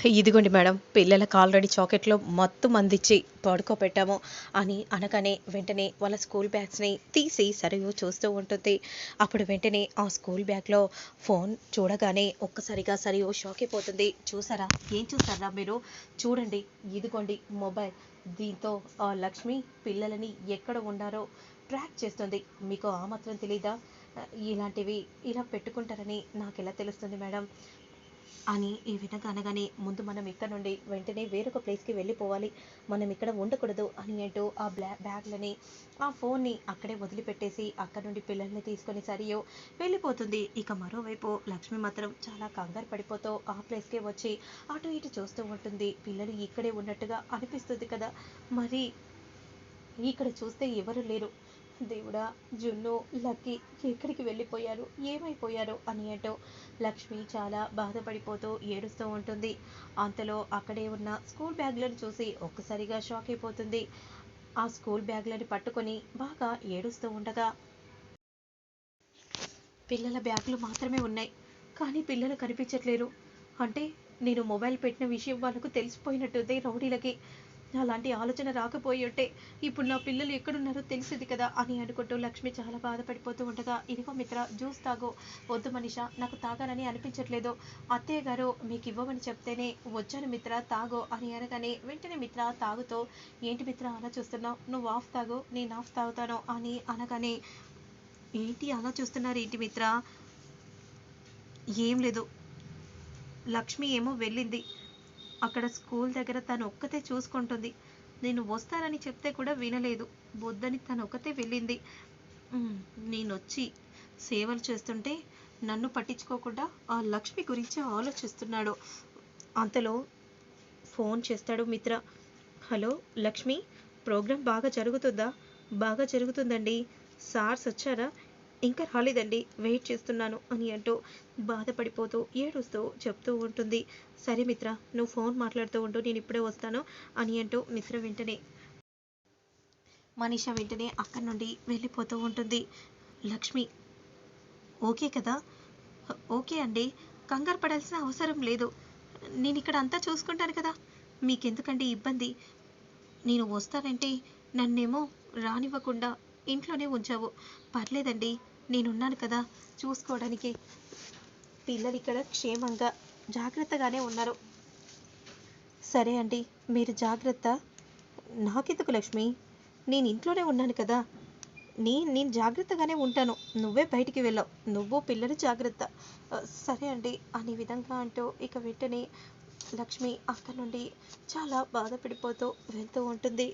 ఇదిగోండి మేడం, పిల్లలకి ఆల్రెడీ చాకెట్‌లో మత్తు మందిచ్చి పడుకోబెట్టాము అని అనగానే వెంటనే వాళ్ళ స్కూల్ బ్యాగ్స్‌ని తీసి సరియు చూస్తూ ఉంటుంది. అప్పుడు వెంటనే ఆ స్కూల్ బ్యాగ్‌లో ఫోన్ చూడగానే ఒక్కసారిగా సరియు షాక్ అయిపోతుంది. చూసారా? ఏం చూసారా మీరు? చూడండి, ఇదిగోండి మొబైల్. దీంతో లక్ష్మి పిల్లలని ఎక్కడ ఉండారో ట్రాక్ చేస్తుంది. మీకు ఆ మాత్రం తెలీదా? ఇలాంటివి ఇలా పెట్టుకుంటారని నాకెలా తెలుస్తుంది మేడం? అని ఈ విధంగా అనగానే, ముందు మనం ఇక్కడ నుండి వెంటనే వేరొక ప్లేస్కి వెళ్ళిపోవాలి, మనం ఇక్కడ ఉండకూడదు అని అంటూ ఆ బ్యాగ్లని ఆ ఫోన్ని అక్కడే వదిలిపెట్టేసి అక్కడ నుండి పిల్లల్ని తీసుకొని సరియో వెళ్ళిపోతుంది. ఇక మరోవైపు లక్ష్మి మాత్రం చాలా కంగారు పడిపోతూ ఆ ప్లేస్కే వచ్చి అటు ఇటు చూస్తూ ఉంటుంది. పిల్లలు ఇక్కడే ఉన్నట్టుగా అనిపిస్తుంది కదా, మరి ఇక్కడ చూస్తే ఎవరు లేరు. దేవుడా, జున్ను, లక్కీ ఎక్కడికి వెళ్ళిపోయారు, ఏమైపోయారు అని అంటూ లక్ష్మి చాలా బాధపడిపోతూ ఏడుస్తూ ఉంటుంది. అంతలో అక్కడే ఉన్న స్కూల్ బ్యాగ్లను చూసి ఒక్కసారిగా షాక్ అయిపోతుంది. ఆ స్కూల్ బ్యాగ్లని పట్టుకొని బాగా ఏడుస్తూ ఉండగా, పిల్లల బ్యాగులు మాత్రమే ఉన్నాయి, కానీ పిల్లలు కనిపించట్లేరు. అంటే నేను మొబైల్ పెట్టిన విషయం వాళ్ళకు తెలిసిపోయినట్టుంది రౌడీలకి. అలాంటి ఆలోచన రాకపోయి ఉంటే ఇప్పుడు నా పిల్లలు ఎక్కడున్నారో తెలిసింది కదా అని అనుకుంటూ లక్ష్మి చాలా బాధపడిపోతూ ఉండగా, ఇదిగో మిత్ర, జ్యూస్ తాగు. వద్దు మనిషా, నాకు తాగాలని అనిపించట్లేదు. అత్తయ్య గారు మీకు ఇవ్వమని చెప్తేనే వచ్చాను మిత్ర, తాగు అని అనగానే వెంటనే మిత్ర తాగుతూ, ఏంటి మిత్ర అలా చూస్తున్నావు, నువ్వు ఆఫ్ తాగు, నేను ఆఫ్ తాగుతాను అని అనగానే, ఏంటి అలా చూస్తున్నారు ఏంటి మిత్ర? ఏం లేదు, లక్ష్మి ఏమో వెళ్ళింది, అక్కడ స్కూల్ దగ్గర తను ఒక్కతే చూసుకుంటుంది. నేను వస్తానని చెప్తే కూడా వినలేదు, వద్దని తను ఒక్కతే వెళ్ళింది. ఉమ్, నేనొచ్చి సేవలు చేస్తుంటే నన్ను పట్టించుకోకుండా ఆ లక్ష్మి గురించి ఆలోచిస్తున్నాడు. అంతలో ఫోన్ చేస్తాడు మిత్ర. హలో లక్ష్మి, ప్రోగ్రాం బాగా జరుగుతుందా? బాగా జరుగుతుందండి. సార్స్ వచ్చారా? ఇంకా రాలేదండి, వెయిట్ చేస్తున్నాను అని అంటూ బాధపడిపోతూ ఏడుస్తూ చెప్తూ ఉంటుంది. సరే మిత్ర, నువ్వు ఫోన్ మాట్లాడుతూ ఉంటూ, నేను ఇప్పుడే వస్తాను అని అంటూ మిత్ర వెంటనే మనీషా వెంటనే అక్కడి నుండి వెళ్ళిపోతూ ఉంటుంది. లక్ష్మి ఓకే కదా? ఓకే అండి, కంగారు పడాల్సిన అవసరం లేదు, నేను ఇక్కడ అంతా చూసుకుంటాను కదా, మీకెందుకండి ఇబ్బంది? నేను వస్తానంటే నన్నేమో రానివ్వకుండా ఇంట్లోనే ఉంచావు. పర్లేదండి, నేనున్నాను కదా చూసుకోవడానికి. పిల్లలు ఇక్కడ క్షేమంగా జాగ్రత్తగానే ఉన్నారు. సరే అండి, మీరు జాగ్రత్త. నాకెందుకు లక్ష్మి, నేను ఇంట్లోనే ఉన్నాను కదా, నేను జాగ్రత్తగానే ఉంటాను, నువ్వే బయటికి వెళ్ళావు, నువ్వు పిల్లలు జాగ్రత్త. సరే అండి అనే విధంగా అంటూ ఇక వెంటనే లక్ష్మి అక్కడ నుండి చాలా బాధపడిపోతూ వెళ్తూ ఉంటుంది.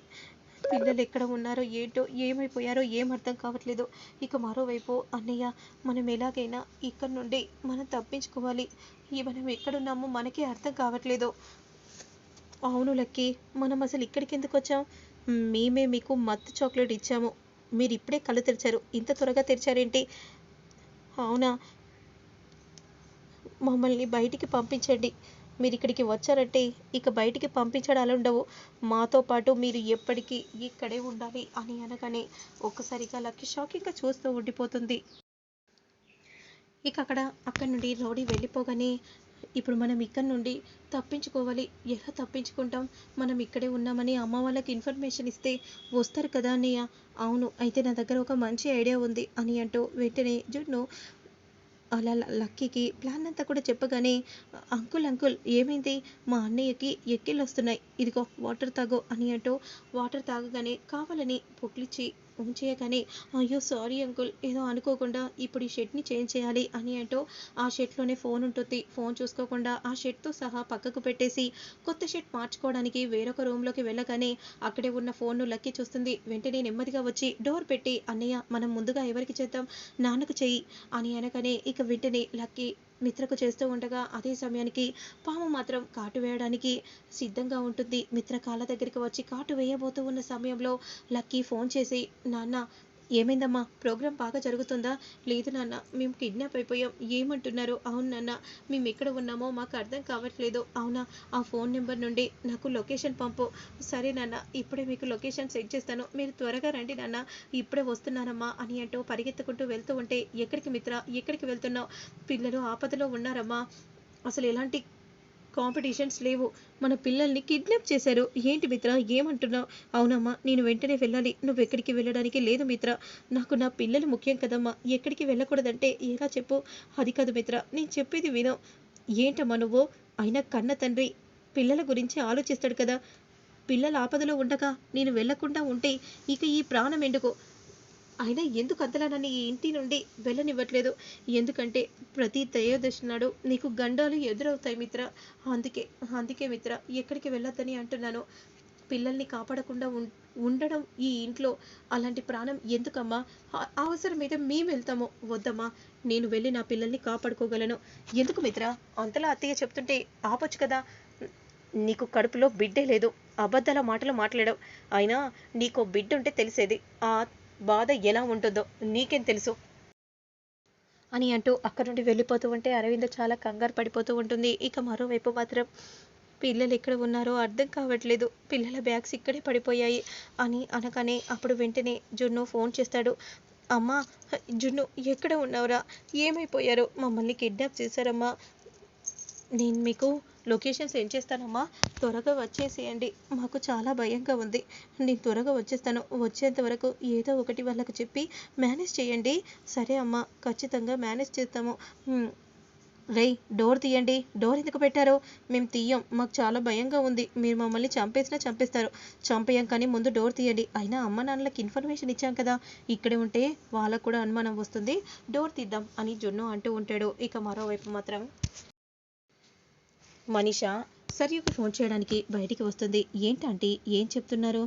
పిల్లలు ఎక్కడ ఉన్నారో ఏంటో, ఏమైపోయారో ఏం అర్థం కావట్లేదు. ఇక మరోవైపు అన్నయ్య, మనం ఎలాగైనా ఇక్కడ నుండి మనం తప్పించుకోవాలి, మనం ఎక్కడున్నామో మనకే అర్థం కావట్లేదు. అవును లక్కీ, మనం అసలు ఇక్కడికి ఎందుకు వచ్చాం? మేమే మీకు మత్తు చాక్లెట్ ఇచ్చాము, మీరు ఇప్పుడే కళ్ళు తెరిచారు, ఇంత త్వరగా తెరిచారేంటి? అవునా, మమ్మల్ని బయటికి పంపించండి, మీరు ఇక్కడికి వచ్చారంటే ఇక బయటికి పంపించడాలు ఉండవు, మాతో పాటు మీరు ఎప్పటికీ ఇక్కడే ఉండాలి అని అనగానే ఒక్కసారిగా లక్కీ షాకింగ్గా చూస్తూ ఉండిపోతుంది. ఇక అక్కడి నుండి రౌడీ వెళ్ళిపోగానే, ఇప్పుడు మనం ఇక్కడ నుండి తప్పించుకోవాలి, ఎలా తప్పించుకుంటాం? మనం ఇక్కడే ఉన్నామని అమ్మ వాళ్ళకి ఇన్ఫర్మేషన్ ఇస్తే వస్తారు కదా అన్నయ్య. అవును, అయితే నా దగ్గర ఒక మంచి ఐడియా ఉంది అని అంటూ వెంటనే జున్ను అలా లక్కీకి ప్లాన్ అంతా కూడా చెప్పగానే, అంకుల్ అంకుల్ ఏమైంది, మా అన్నయ్యకి ఎక్కిళ్ళు వస్తున్నాయి, ఇదిగో వాటర్ తాగు అని అంటూ వాటర్ తాగగానే కావాలని పొక్లిచ్చి ఉంచేయగానే, అయ్యో సారీ అంకుల్, ఏదో అనుకోకుండా ఇప్పుడు ఈ షర్ట్ని చేంజ్ చేయాలి అని అంటూ ఆ షర్ట్లోనే ఫోన్ ఉంటుంది, ఫోన్ చూసుకోకుండా ఆ షర్ట్తో సహా పక్కకు పెట్టేసి కొత్త షర్ట్ మార్చుకోవడానికి వేరొక రూమ్లోకి వెళ్ళగానే అక్కడే ఉన్న ఫోన్ను లక్కీ చూస్తుంది. వెంటనే నెమ్మదిగా వచ్చి డోర్ పెట్టి, అన్నయ్య మనం ముందుగా ఎవరికి చేద్దాం, నాన్నకు చెయ్యి అని అనగానే ఇక వెంటనే లక్కీ మిత్రకు చేస్తూ ఉండగా, అదే సమయానికి పాము మాత్రం కాటు వేయడానికి సిద్ధంగా ఉంటుంది. మిత్ర కాళ్ళ దగ్గరికి వచ్చి కాటు వేయబోతూ ఉన్న సమయంలో లక్కీ ఫోన్ చేసి, నాన్న ఏమైందమ్మా, ప్రోగ్రాం బాగా జరుగుతుందా? లేదు నాన్న, మేము కిడ్నాప్ అయిపోయాం. ఏమంటున్నారు? అవును నాన్న, మేము ఎక్కడ ఉన్నామో మాకు అర్థం కావట్లేదు. అవునా, ఆ ఫోన్ నెంబర్ నుండి నాకు లొకేషన్ పంపు. సరే నాన్న, ఇప్పుడే మీకు లొకేషన్ సెండ్ చేస్తాను, మీరు త్వరగా రండి నాన్న, ఇప్పుడే వస్తున్నానమ్మా అని అంటూ పరిగెత్తుకుంటూ వెళ్తూ ఉంటే, ఎక్కడికి మిత్ర, ఎక్కడికి వెళ్తున్నావు? పిల్లలు ఆపదలో ఉన్నారమ్మా, అసలు ఎలాంటి కాంపిటీషన్స్ లేవు. మన పిల్లల్ని కిడ్నాప్ చేశారు. ఏంటి మిత్ర ఏమంటున్నావు? అవునమ్మా, నేను వెంటనే వెళ్ళాలి. నువ్వెక్కడికి వెళ్ళడానికి లేదు మిత్ర. నాకు నా పిల్లలు ముఖ్యం కదమ్మా. ఎక్కడికి వెళ్ళకూడదంటే ఎలా చెప్పు? అది కాదు మిత్ర, నేను చెప్పేది విను. ఏంటమ్మా నువ్వు? అయినా కన్న తండ్రి పిల్లల గురించి ఆలోచిస్తాడు కదా. పిల్లల ఆపదలో ఉండగా నేను వెళ్ళకుండా ఉంటే ఇక ఈ ప్రాణం ఎందుకు? అయినా ఎందుకు అంతలా నన్ను ఈ ఇంటి నుండి వెళ్ళనివ్వట్లేదు? ఎందుకంటే ప్రతి త్రయోదశి నాడు నీకు గండాలు ఎదురవుతాయి మిత్ర. అందుకే అందుకే మిత్ర ఎక్కడికి వెళ్ళొద్దని అంటున్నాను. పిల్లల్ని కాపాడకుండా ఉండడం ఈ ఇంట్లో అలాంటి ప్రాణం ఎందుకమ్మా? అవసరమైతే మేము వెళ్తాము. వద్దమ్మా, నేను వెళ్ళి నా పిల్లల్ని కాపాడుకోగలను. ఎందుకు మిత్ర అంతలా అత్తయ్య చెప్తుంటే ఆపొచ్చు కదా. నీకు కడుపులో బిడ్డే లేదు, అబద్ధాల మాటలు మాట్లాడవు. అయినా నీకో బిడ్డ ఉంటే తెలిసేది ఆ బాధ ఎలా ఉంటుందో నీకేం తెలుసు అని అంటూ అక్కడి నుండి వెళ్ళిపోతూ ఉంటే అరవింద చాలా కంగారు పడిపోతూ ఉంటుంది. ఇక మరోవైపు మాత్రం పిల్లలు ఎక్కడ ఉన్నారో అర్థం కావట్లేదు. పిల్లల బ్యాగ్స్ ఇక్కడే పడిపోయాయి అని అనగానే అప్పుడు వెంటనే జున్ను ఫోన్ చేస్తాడు. అమ్మా, జున్ను ఎక్కడ ఉన్నావురా? ఏమైపోయారు? మమ్మల్ని కిడ్నాప్ చేశారమ్మా. నేను మీకు లొకేషన్ సెండ్ చేస్తానమ్మా, త్వరగా వచ్చేసేయండి. మాకు చాలా భయంగా ఉంది. నేను త్వరగా వచ్చేస్తాను. వచ్చేంత వరకు ఏదో ఒకటి వాళ్ళకు చెప్పి మేనేజ్ చేయండి. సరే అమ్మా, ఖచ్చితంగా మేనేజ్ చేస్తాము. రేయ్, డోర్ తీయండి. డోర్ ఎందుకు పెట్టారు? మేము తీయం, మాకు చాలా భయంగా ఉంది. మీరు మమ్మల్ని చంపేసినా చంపేస్తారు. చంపేయం కానీ ముందు డోర్ తీయండి. అయినా అమ్మ నాన్నలకు ఇన్ఫర్మేషన్ ఇచ్చాం కదా, ఇక్కడే ఉంటే వాళ్ళకు కూడా అనుమానం వస్తుంది. డోర్ తీద్దాం అని జున్ను అంటూ ఉంటాడు. ఇక మరోవైపు మాత్రం మనీష సరియుకు ఫోన్ చేయడానికి బయటికి వస్తుంది. ఏంటంటే ఏం చెప్తున్నారు?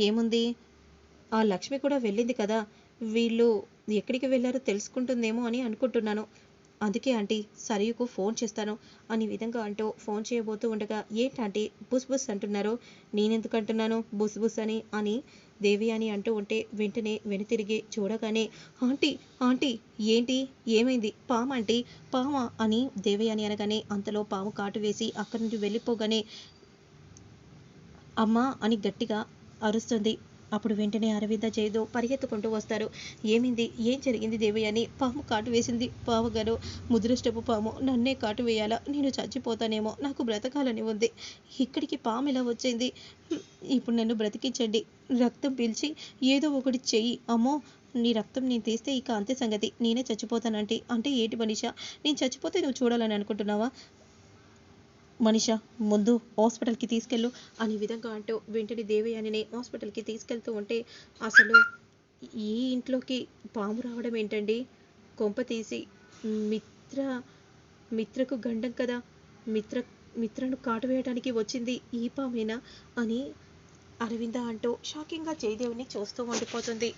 ఏముంది, ఆ లక్ష్మి కూడా వెళ్ళింది కదా, వీళ్ళు ఎక్కడికి వెళ్ళారో తెలుసుకుంటుందేమో అని అనుకుంటున్నాను. అందుకే ఆంటీ సరియుకు ఫోన్ చేస్తాను అని విధంగా అంటూ ఫోన్ చేయబోతూ ఉండగా, ఏంటంటే బుస్ బుస్ అంటున్నారు? నేనెందుకు అంటున్నాను బుస్ బుస్ అని అని దేవి అని అంటూ ఉంటే వెంటనే వెనుతిరిగి చూడగానే, ఆంటీ ఆంటీ ఏంటి, ఏమైంది? పాము ఆంటీ, పామా అని దేవి అని అనగానే అంతలో పాము కాటు వేసి అక్కడి నుండి వెళ్ళిపోగానే అమ్మా అని గట్టిగా అరుస్తుంది. అప్పుడు వెంటనే అరవింద జయదు పరిగెత్తుకుంటూ వస్తారు. ఏమైంది, ఏం జరిగింది దేవి అని? పాము కాటు వేసింది బావగారు, ముదురుష్టపు పాము. నన్నే కాటు వేయాలా? నేను చచ్చిపోతానేమో, నాకు బ్రతకాలని ఉంది. ఇక్కడికి పాము ఎలా వచ్చింది? ఇప్పుడు నన్ను బ్రతికించండి. రక్తం పీల్చి ఏదో ఒకటి చెయ్యి. అమ్మో, నీ రక్తం నేను తీస్తే ఇక అంతే సంగతి, నేనే చచ్చిపోతానంటే. అంటే ఏంటి మనీషా, నేను చచ్చిపోతే నువ్వు చూడాలని అనుకుంటున్నావా? మనీషా, ముందు హాస్పిటల్కి తీసుకెళ్ళు అనే విధంగా అంటూ వెంటనే దేవయానిని హాస్పిటల్కి తీసుకెళ్తూ ఉంటే, అసలు ఈ ఇంట్లోకి పాము రావడం ఏంటండి? కొంప తీసి మిత్ర మిత్రకు గండం కదా, మిత్ర మిత్రను కాటు వేయడానికి వచ్చింది ఈ పామేనా అని అరవింద అంటూ షాకింగ్గా జయదేవ్ని చూస్తూ ఉండిపోతుంది.